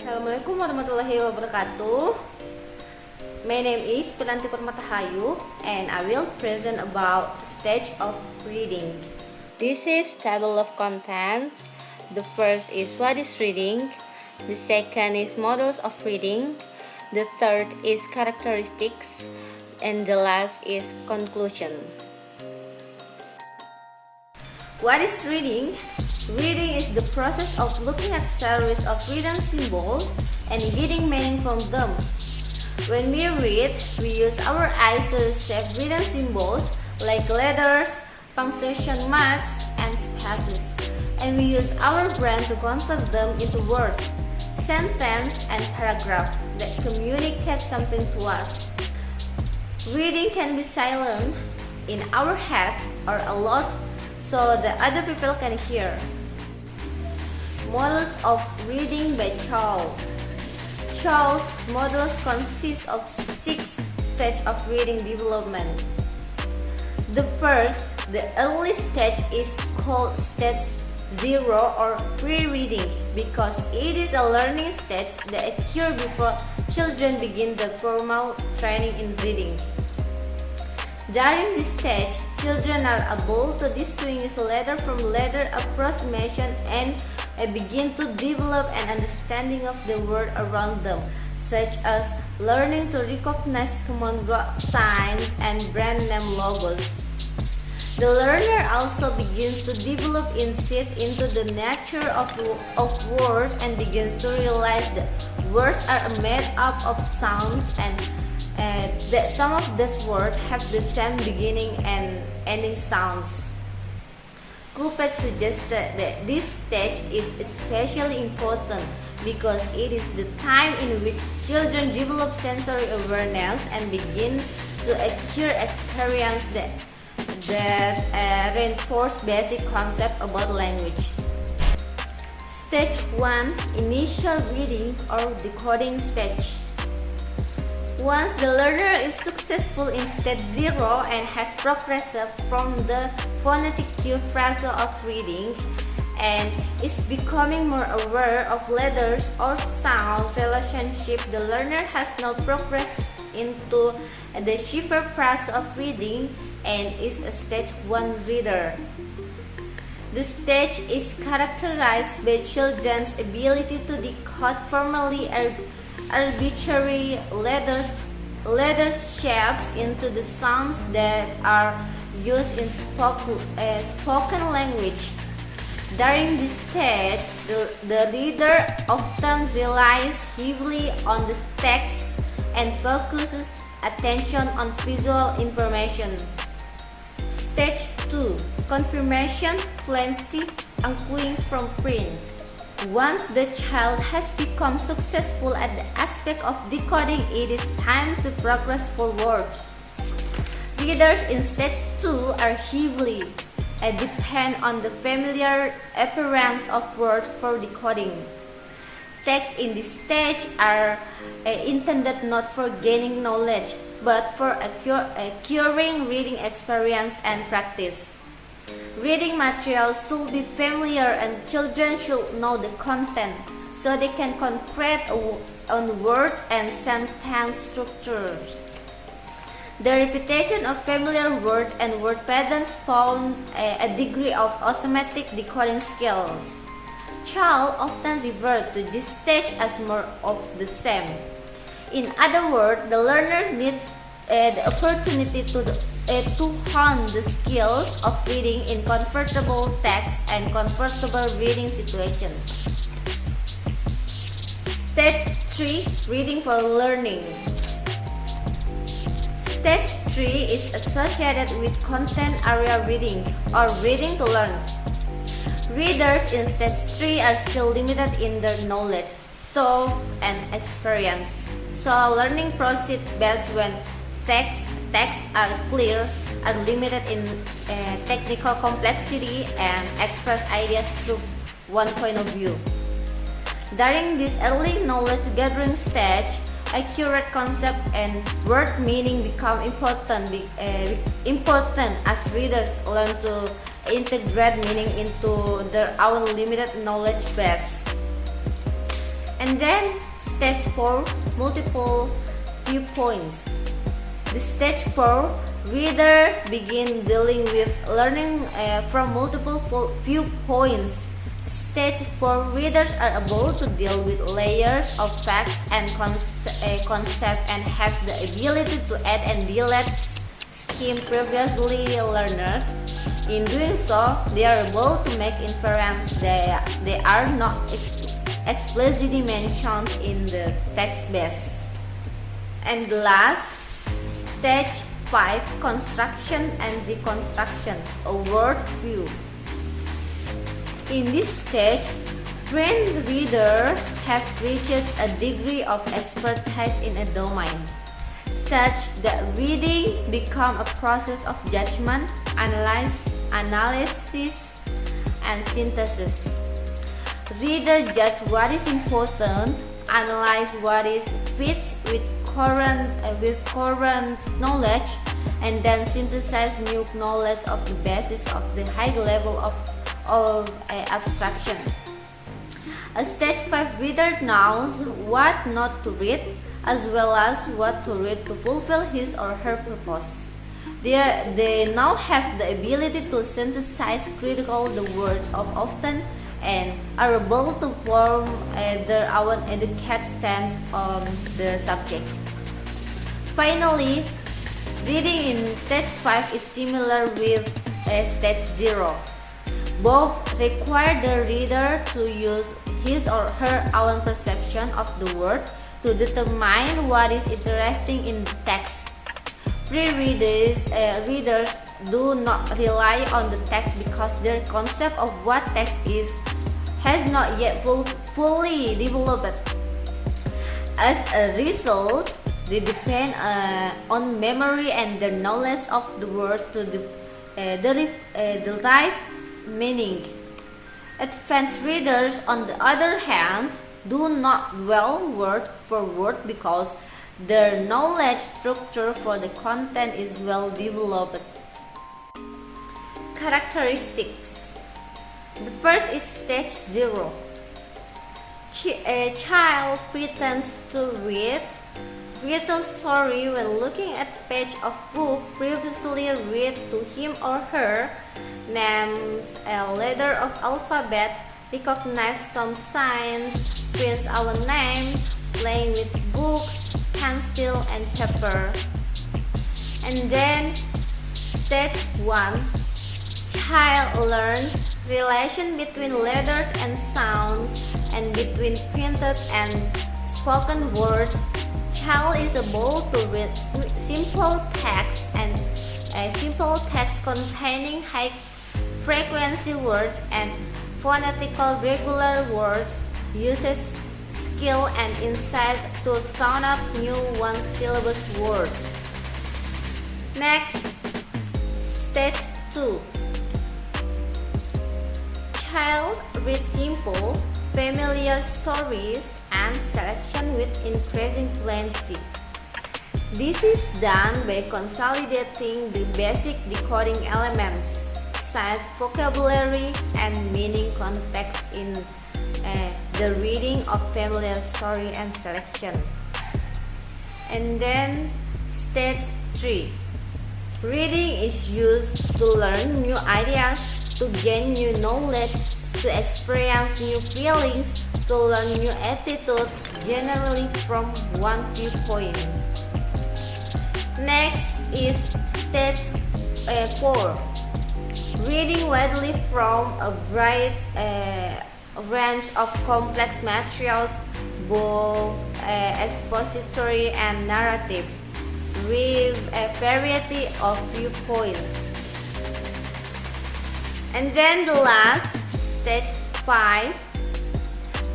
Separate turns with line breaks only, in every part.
Assalamualaikum warahmatullahi wabarakatuh. My name is Pilanti Permatahayu and I will present about stage of reading. This is table of contents. The first is what is reading. The second is models of reading. The third is characteristics. And the last is conclusion. What is reading? Reading is the process of looking at series of written symbols and getting meaning from them. When we read, we use our eyes to receive written symbols like letters, punctuation marks, and spaces. And we use our brain to convert them into words, sentence, and paragraph that communicate something to us. Reading can be silent in our head or aloud so that other people can hear. Models of reading by Charles. Charles' models consist of 6 stages of reading development. The first, the early stage, is called stage 0 or pre-reading because it is a learning stage that occurs before children begin the formal training in reading. During this stage, children are able to distinguish letter from letter approximation and begin to develop an understanding of the world around them, such as learning to recognize common signs and brand name logos. The learner also begins to develop insight into the nature of words and begins to realize that words are made up of sounds and that some of these words have the same beginning and ending sounds. Coupet suggested that this stage is especially important because it is the time in which children develop sensory awareness and begin to acquire experience that reinforce basic concepts about language. Stage 1, initial reading or decoding stage. Once the learner is successful in stage 0 and has progressed from the phonetic cue phrase of reading and is becoming more aware of letters or sound relationship, the learner has now progressed into the cipher phrase of reading and is a stage 1 reader. The stage is characterized by children's ability to decode formally arbitrary letter shapes into the sounds that are used in spoken language. During this stage, the reader often relies heavily on the text and focuses attention on visual information. Stage 2, confirmation, fluency, uncueing from print. Once the child has become successful at the aspect of decoding, it is time to progress forward. Readers in stage 2 are heavily depend on the familiar appearance of words for decoding. Texts in this stage are intended not for gaining knowledge, but for acquiring reading experience and practice. Reading material should be familiar and children should know the content so they can concentrate on word and sentence structures. The repetition of familiar words and word patterns found a degree of automatic decoding skills. Child often refer to this stage as more of the same. In other words, the learner needs the opportunity to hone the skills of reading in comfortable text and comfortable reading situations. Stage 3, reading for learning. Stage 3 is associated with content area reading or reading to learn. Readers in stage 3 are still limited in their knowledge, thought, and experience. So learning proceeds best when texts are clear, are limited in technical complexity, and express ideas through one point of view. During this early knowledge gathering stage, accurate concept and word meaning become important as readers learn to integrate meaning into their own limited knowledge base. And then stage 4, multiple viewpoints. The stage 4, reader begin dealing with learning from multiple viewpoints. Stage 4, readers are able to deal with layers of facts and concepts and have the ability to add and delete skim previously learned. In doing so, they are able to make inference that they are not explicitly mentioned in the text base. And last, stage 5, construction and deconstruction, a word view. In this stage, trained readers have reached a degree of expertise in a domain, such that reading becomes a process of judgment, analysis, and synthesis. Readers judge what is important, analyze what is fit with current knowledge, and then synthesize new knowledge of the basis of the high level of abstraction. A stage 5 reader knows what not to read as well as what to read to fulfill his or her purpose. They now have the ability to synthesize critically the words of often and are able to form their own educated stance on the subject. Finally, reading in stage 5 is similar with stage 0. Both require the reader to use his or her own perception of the word to determine what is interesting in the text. Readers do not rely on the text because their concept of what text is has not yet fully developed. As a result, they depend on memory and their knowledge of the words to derive meaning. Advanced readers, on the other hand, do not dwell word for word because their knowledge structure for the content is well developed. Characteristics. The first is stage 0. A child pretends to read a story when looking at a page of book previously read to him or her, names a letter of alphabet, recognize some signs, prints our names, playing with books, pencil and paper. And then stage 1, child learns relation between letters and sounds and between printed and spoken words. Child is able to read simple text and simple text containing high frequency words and phonetical regular words, uses skill and insight to sound up new one-syllable words. Next, stage 2. Child reads simple, familiar stories and selection with increasing fluency. This is done by consolidating the basic decoding elements, such vocabulary and meaning context in the reading of familiar story and selection. And then stage 3. Reading is used to learn new ideas, to gain new knowledge, to experience new feelings, to learn new attitudes, generally from one viewpoint. Next is stage 4. Reading widely from a wide range of complex materials, both expository and narrative, with a variety of viewpoints. And then the last, stage 5.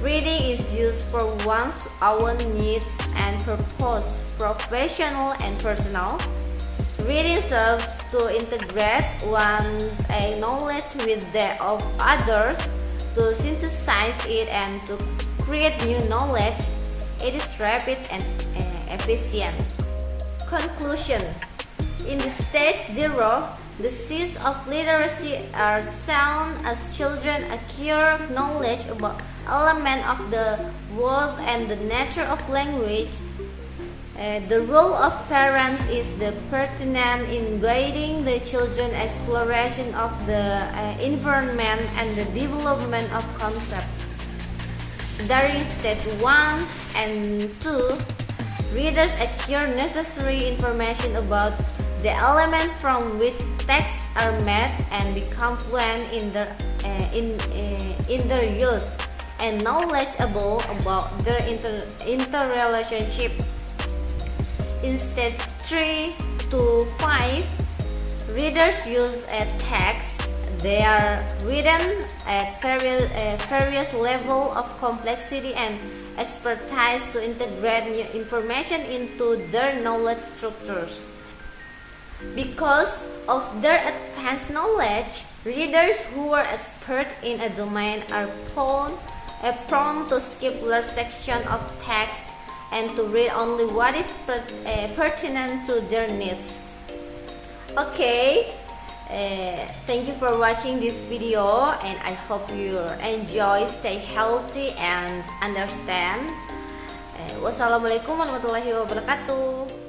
Reading is used for one's own needs and purpose, professional and personal. Reading serves to integrate one's knowledge with that of others, to synthesize it and to create new knowledge. It is rapid and efficient. Conclusion. In the stage 0, the seeds of literacy are sown as children acquire knowledge about element of the world and the nature of language, the role of parents is the pertinent in guiding the children's exploration of the environment and the development of concepts. During stage 1 and 2, readers acquire necessary information about the element from which texts are made and become fluent in their use and knowledgeable about their interrelationship. In stage 3 to 5, readers use a text. They are written at various levels of complexity and expertise to integrate new information into their knowledge structures. Because of their advanced knowledge, readers who are expert in a domain are prone to skip large sections of text and to read only what is pertinent to their needs. Okay, thank you for watching this video, and I hope you enjoy, stay healthy, and understand. Wassalamualaikum warahmatullahi wabarakatuh.